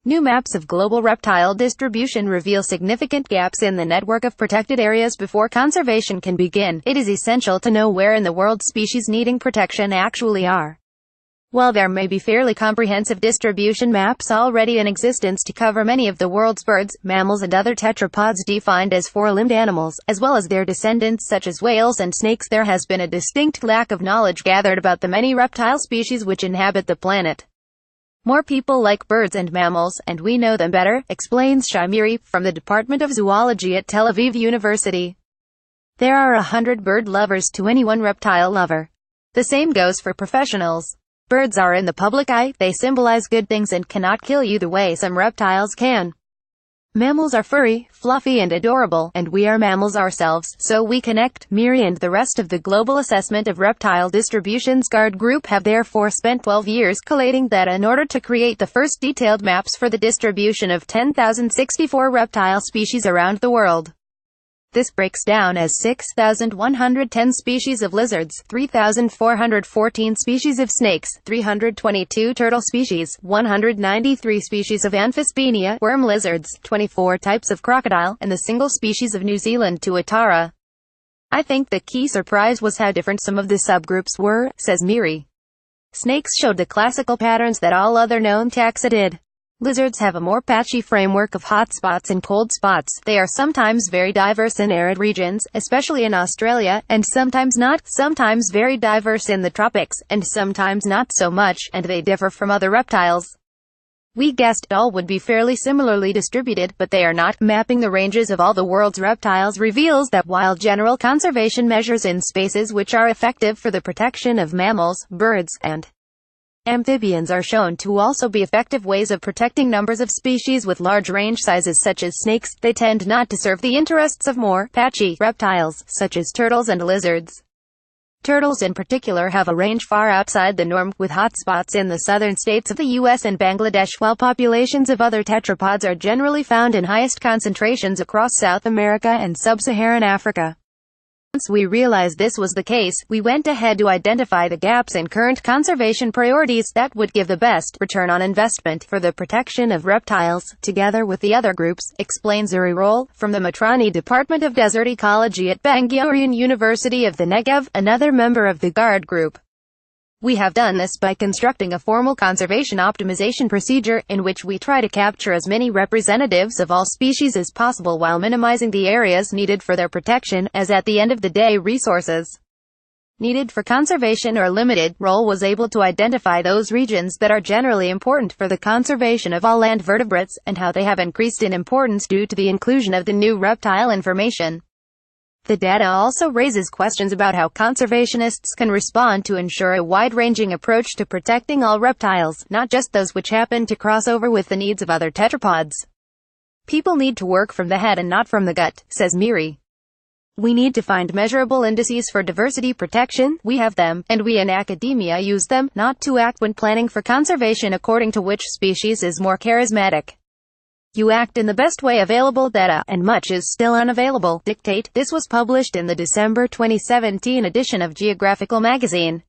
New maps of global reptile distribution reveal significant gaps in the network of protected areas. Before conservation can begin, it is essential to know where in the world species needing protection actually are. While there may be fairly comprehensive distribution maps already in existence to cover many of the world's birds, mammals and other tetrapods defined as four-limbed animals, as well as their descendants such as whales and snakes, there has been a distinct lack of knowledge gathered about the many reptile species which inhabit the planet. More people like birds and mammals, and we know them better, explains Shamiri, from the Department of Zoology at Tel Aviv University. There are 100 bird lovers to any one reptile lover. The same goes for professionals. Birds are in the public eye, they symbolize good things and cannot kill you the way some reptiles can. Mammals are furry, fluffy and adorable, and we are mammals ourselves, so we connect. Miri and the rest of the Global Assessment of Reptile Distributions Guard Group have therefore spent 12 years collating data in order to create the first detailed maps for the distribution of 10,064 reptile species around the world. This breaks down as 6,110 species of lizards, 3,414 species of snakes, 322 turtle species, 193 species of Amphisbaenia, worm lizards, 24 types of crocodile, and the single species of New Zealand tuatara. I think the key surprise was how different some of the subgroups were, says Miri. Snakes showed the classical patterns that all other known taxa did. Lizards have a more patchy framework of hot spots and cold spots. They are sometimes very diverse in arid regions, especially in Australia, and sometimes not, sometimes very diverse in the tropics, and sometimes not so much, and they differ from other reptiles. We guessed all would be fairly similarly distributed, but they are not. Mapping the ranges of all the world's reptiles reveals that while general conservation measures in spaces which are effective for the protection of mammals, birds, and amphibians are shown to also be effective ways of protecting numbers of species with large range sizes such as snakes, they tend not to serve the interests of more patchy reptiles, such as turtles and lizards. Turtles in particular have a range far outside the norm, with hotspots in the southern states of the US and Bangladesh, while populations of other tetrapods are generally found in highest concentrations across South America and sub-Saharan Africa. Once we realized this was the case, we went ahead to identify the gaps in current conservation priorities that would give the best return on investment for the protection of reptiles, together with the other groups, explains Uri Roll, from the Matrani Department of Desert Ecology at Ben-Gurion University of the Negev, another member of the Guard Group. We have done this by constructing a formal conservation optimization procedure, in which we try to capture as many representatives of all species as possible while minimizing the areas needed for their protection, as at the end of the day resources needed for conservation are limited. Roll was able to identify those regions that are generally important for the conservation of all land vertebrates, and how they have increased in importance due to the inclusion of the new reptile information. The data also raises questions about how conservationists can respond to ensure a wide-ranging approach to protecting all reptiles, not just those which happen to cross over with the needs of other tetrapods. People need to work from the head and not from the gut, says Miri. We need to find measurable indices for diversity protection. We have them, and we in academia use them, not to act when planning for conservation according to which species is more charismatic. You act in the best way available data, and much is still unavailable, dictate. This was published in the December 2017 edition of Geographical magazine.